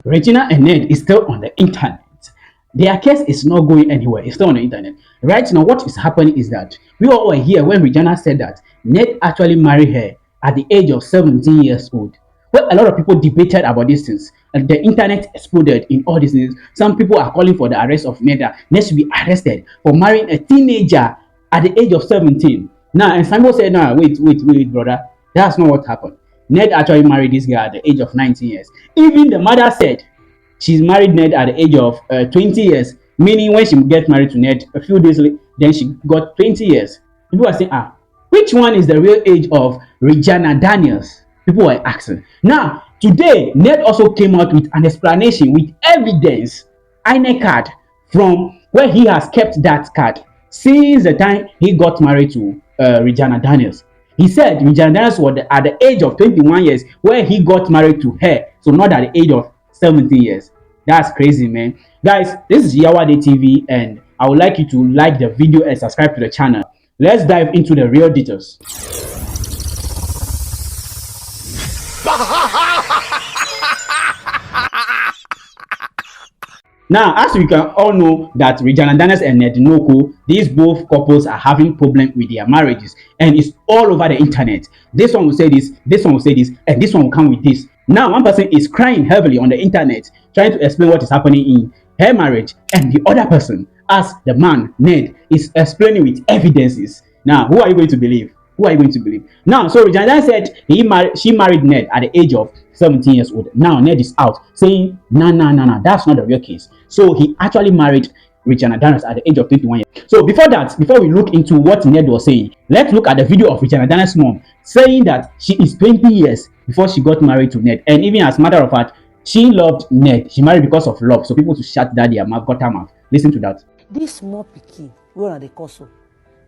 Regina and Ned is still on the internet. Their case is not going anywhere. It's still on the internet. Right now, what is happening is that we all were here when Regina said that Ned actually married her at the age of 17 years old. Well, a lot of people debated about these things, and the internet exploded in all these things. Some people are calling for the arrest of Ned. Ned should be arrested for marrying a teenager at the age of 17. Now, and some people said, "No, wait, brother. That's not what happened. Ned actually married this guy at the age of 19 years. Even the mother said she's married Ned at the age of 20 years, meaning when she get married to Ned a few days later, then she got 20 years. People are saying, which one is the real age of Regina Daniels? People were asking. Now, today, Ned also came out with an explanation with evidence, INEC card, from where he has kept that card since the time he got married to Regina Daniels. He said Regina Daniels was at the age of 21 years where he got married to her, so not at the age of 70 years. That's crazy, man. Guys, this is Yawa TV, and I would like you to like the video and subscribe to the channel. Let's dive into the real details. Now, as we can all know that Regina Daniels and Ned Nwoko, these both couples are having problems with their marriages, and it's all over the internet. This one will say this one will say this, and this one will come with this. Now, one person is crying heavily on the internet, trying to explain what is happening in her marriage, and the other person, as the man, Ned, is explaining with evidences. Now, who are you going to believe? Who are you going to believe? Now, so Regina said she married Ned at the age of 17 years old. Now, Ned is out saying, no, that's not the real case. So, he actually married Regina Daniels at the age of 21 years. So, before we look into what Ned was saying, let's look at the video of Regina Daniels' mom saying that she is 20 years before she got married to Ned. And even as a matter of fact, she loved Ned. She married because of love. So, people to shut that their mouth, got her mouth. Listen to that. This small pikin, where are they cause?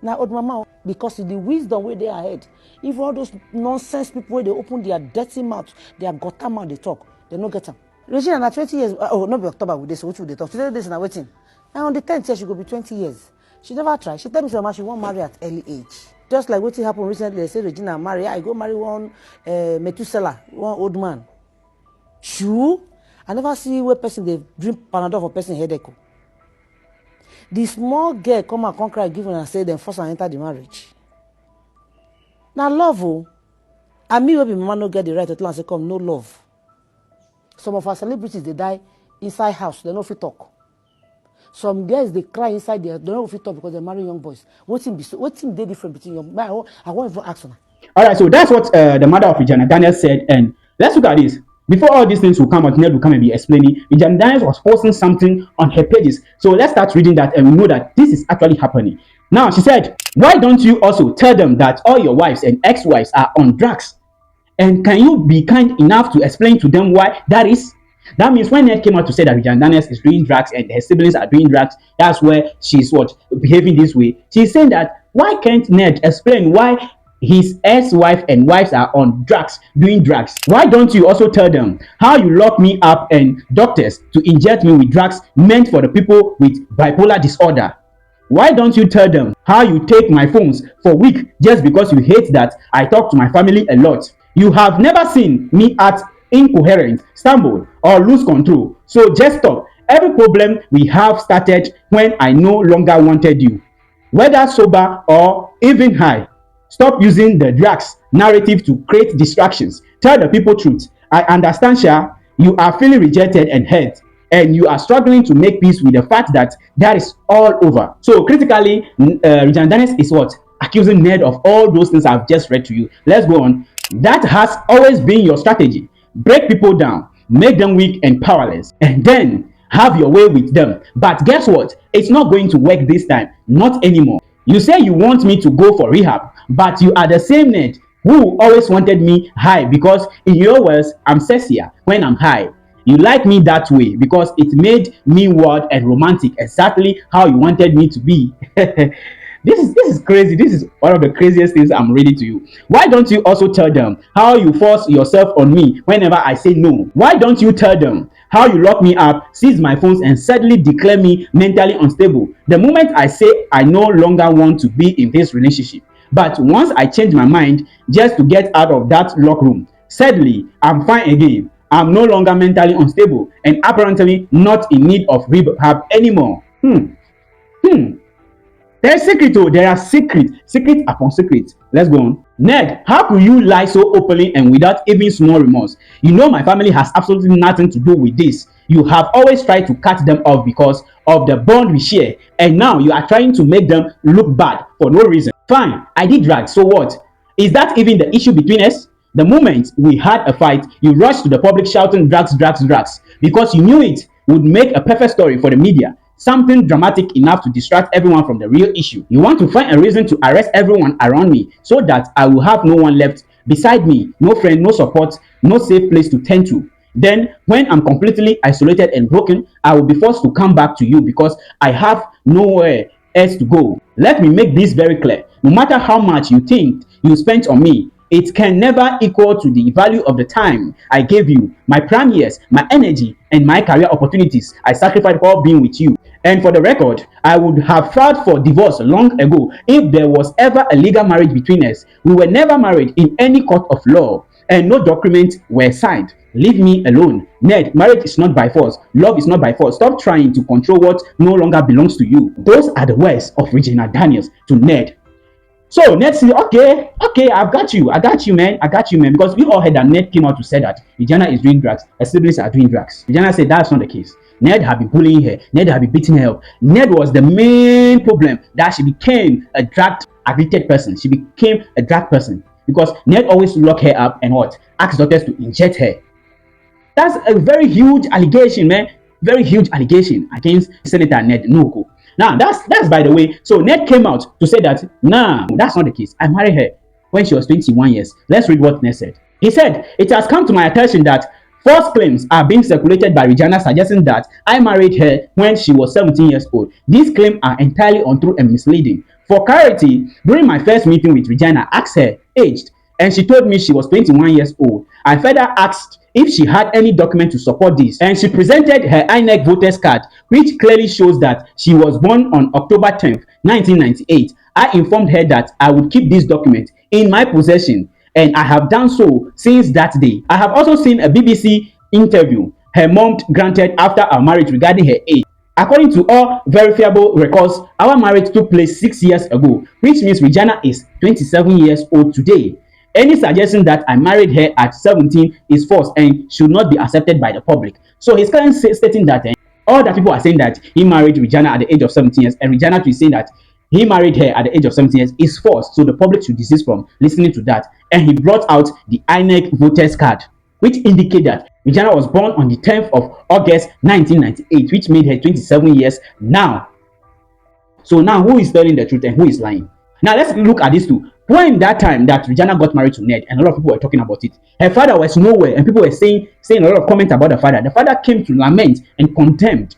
Now, old mama, because of the wisdom where they ahead. If all those nonsense people where they open their dirty mouth, their gutter mouth, they talk, they no get them. Regina, na 20 years, not be October with this, which will they talk? Today, this is now waiting. And on the 10th year, she go be 20 years. She never tried. She tell me she won't marry at early age. Just like what happened recently, they say Regina marry. I go marry one Methuselah, one old man. True. I never see where person they drink Panadol for person headache. The small girl come and cry, give and say then force and enter the marriage. Now love, and me will be mama no get the right to tell and say come no love. Some of our celebrities they die inside house, they no fit talk. Some girls they cry inside there, they don't fit talk because they marry young boys. What's they different between your? I won't even ask her. All right, so that's what the mother of Regina Daniels said, and let's look at this. Before all these things will come out, Ned will come and be explaining. Regina Daniels was posting something on her pages. So let's start reading that and we know that this is actually happening. Now, she said, why don't you also tell them that all your wives and ex-wives are on drugs? And can you be kind enough to explain to them why that is? That means when Ned came out to say that Regina Daniels is doing drugs and her siblings are doing drugs, that's where she's behaving this way. She's saying that why can't Ned explain why his ex-wife and wives are on drugs, doing drugs? Why don't you also tell them how you lock me up and doctors to inject me with drugs meant for the people with bipolar disorder? Why don't you tell them how you take my phones for weeks just because you hate that I talk to my family a lot? You have never seen me act incoherent, stumble, or lose control. So just stop. Every problem we have started when I no longer wanted you, whether sober or even high. Stop using the drugs narrative to create distractions. Tell the people truth. I understand, Sha, you are feeling rejected and hurt, and you are struggling to make peace with the fact that is all over. So critically, Regina Daniels is what? Accusing Ned of all those things I've just read to you. Let's go on. That has always been your strategy. Break people down, make them weak and powerless, and then have your way with them. But guess what? It's not going to work this time. Not anymore. You say you want me to go for rehab, but you are the same Ned who always wanted me high because in your words, I'm sexier when I'm high. You like me that way because it made me wild and romantic, exactly how you wanted me to be. This is crazy. This is one of the craziest things I'm reading to you. Why don't you also tell them how you force yourself on me whenever I say no? Why don't you tell them how you lock me up, seize my phones, and suddenly declare me mentally unstable the moment I say I no longer want to be in this relationship? But once I change my mind just to get out of that lock room, sadly, I'm fine again. I'm no longer mentally unstable and apparently not in need of rehab anymore. Hmm. There's secret, oh, there are secret upon secret. Let's go on. Ned, how could you lie so openly and without even small remorse? You know my family has absolutely nothing to do with this. You have always tried to cut them off because of the bond we share, and now you are trying to make them look bad for no reason. Fine, I did drugs, so what? Is that even the issue between us? The moment we had a fight, you rushed to the public shouting drugs, drugs, drugs, because you knew it would make a perfect story for the media. Something dramatic enough to distract everyone from the real issue. You want to find a reason to arrest everyone around me so that I will have no one left beside me, no friend, no support, no safe place to turn to. Then, when I'm completely isolated and broken, I will be forced to come back to you because I have nowhere else to go. Let me make this very clear. No matter how much you think you spent on me, it can never equal to the value of the time I gave you, my prime years, my energy, and my career opportunities I sacrificed for being with you. And for the record, I would have filed for divorce long ago if there was ever a legal marriage between us. We were never married in any court of law, and no documents were signed. Leave me alone. Ned, marriage is not by force. Love is not by force. Stop trying to control what no longer belongs to you. Those are the words of Regina Daniels to Ned. So Ned said, okay, I got you, man, because we all heard that Ned came out to say that Regina is doing drugs, her siblings are doing drugs. Regina said that's not the case. Ned had been bullying her, Ned had been beating her up. Ned was the main problem that she became a drug addicted person. She became a drug person because Ned always locked her up and what? Asked doctors to inject her. That's a very huge allegation, man. Very huge allegation against Senator Ned Nwoko. Now, that's by the way. So Ned came out to say that, nah, that's not the case. I married her when she was 21 years. Let's read what Ned said. He said, it has come to my attention that false claims are being circulated by Regina suggesting that I married her when she was 17 years old. These claims are entirely untrue and misleading. For clarity, during my first meeting with Regina, I asked her aged, and she told me she was 21 years old. I further asked if she had any document to support this, and she presented her INEC voters card, which clearly shows that she was born on October 10th, 1998. I informed her that I would keep this document in my possession, and I have done so since that day. I have also seen a BBC interview her mom granted after our marriage regarding her age. According to all verifiable records, our marriage took place 6 years ago, which means Regina is 27 years old today. Any suggestion that I married her at 17 is false and should not be accepted by the public. So he's currently stating that all that people are saying that he married Regina at the age of 17 years and Regina is saying that he married her at the age of 17 years is false. So the public should desist from listening to that. And he brought out the INEC voters card, which indicate that Regina was born on the 10th of August 1998, which made her 27 years now. So now who is telling the truth and who is lying? Now let's look at these two. When that time that Regina got married to Ned, and a lot of people were talking about it, her father was nowhere, and people were saying a lot of comments about the father. The father came to lament and condemned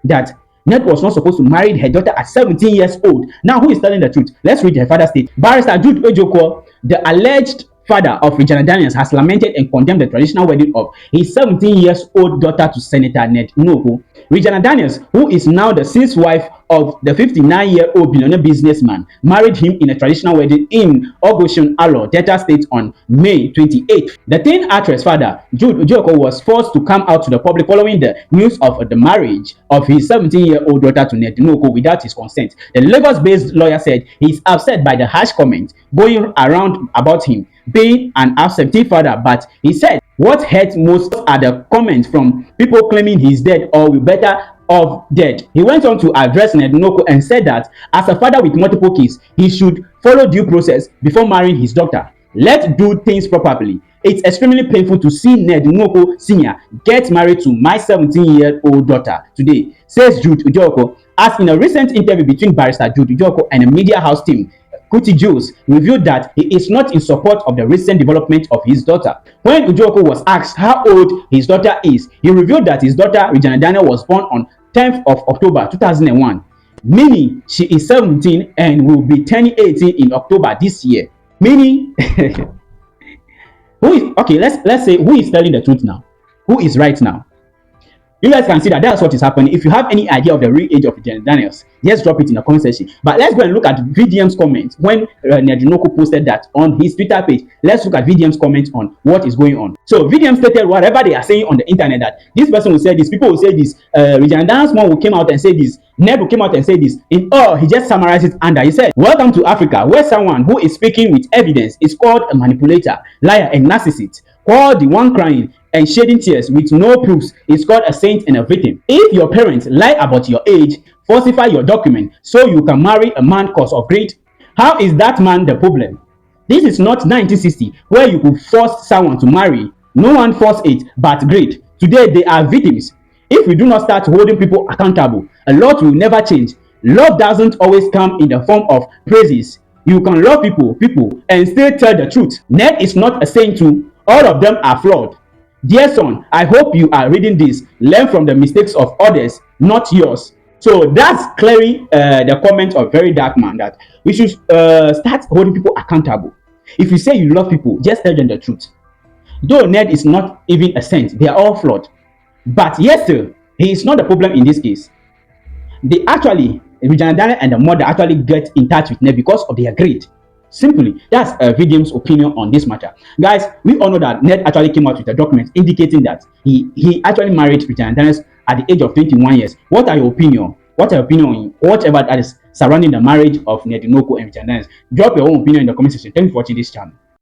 that Ned was not supposed to marry her daughter at 17 years old. Now, who is telling the truth? Let's read her father's state. Barrister Jude Ojoko, the alleged father of Regina Daniels, has lamented and condemned the traditional wedding of his 17 years old daughter to Senator Ned Nwoko. Regina Daniels, who is now the sixth wife of the 59-year-old billionaire businessman, married him in a traditional wedding in Ogoshun Alo, Delta State on May 28th. The teen actress father, Jude Ojoko, was forced to come out to the public following the news of the marriage of his 17-year-old daughter to Ned Nwoko without his consent. The Lagos-based lawyer said he is upset by the harsh comments going around about him being an absentee father, but he said what hurts most are the comments from people claiming he's dead or will better off dead. He went on to address Ned Nwoko and said that as a father with multiple kids, he should follow due process before marrying his daughter. Let's do things properly. It's extremely painful to see Ned Nwoko Sr. get married to my 17-year-old daughter today, says Jude Ojoko, as in a recent interview between Barrister Jude Ojoko and a media house team. Kuti Jules revealed that he is not in support of the recent development of his daughter. When Ojoko was asked how old his daughter is, he revealed that his daughter Regina Daniel was born on 10th of October 2001, meaning she is 17 and will be turning 18 in October this year. Meaning, let's say who is telling the truth now? Who is right now? You guys can see that that's what is happening. If you have any idea of the real age of Regina Daniels, just drop it in the comment section. But let's go and look at VDM's comments when Nedunoko posted that on his Twitter page. Let's look at VDM's comments on what is going on. So VDM stated whatever they are saying on the internet, that this person will say this, people will say this, Regina Daniels mom will came out and say this, Ned will came out and say this. In all, he just summarized it under. He said, "Welcome to Africa, where someone who is speaking with evidence is called a manipulator, liar, and narcissist. Called the one crying and shedding tears with no proofs is called a saint and a victim. If your parents lie about your age, falsify your document so you can marry a man cause of greed, how is that man the problem? This is not 1960 where you could force someone to marry. No one forced it but greed. Today they are victims. If we do not start holding people accountable, a lot will never change. Love doesn't always come in the form of praises. You can love people, and still tell the truth. Ned is not a saint too. All of them are flawed. Dear son, I hope you are reading this. Learn from the mistakes of others, not yours." So that's clearly the comment of Verydarkman, that we should start holding people accountable. If you say you love people, just tell them the truth. Though Ned is not even a saint, they are all flawed. But yes, sir, he is not the problem in this case. They actually, Regina Daniel and the mother actually get in touch with Ned because of their greed. Simply, that's VDM's opinion on this matter. Guys, we all know that Ned actually came out with a document indicating that he actually married Regina Daniels at the age of 21 years. What are your opinion? What are your opinion on whatever that is surrounding the marriage of Nedunoko and Regina Daniels? Drop your own opinion in the comment section. Thank you for watching this channel.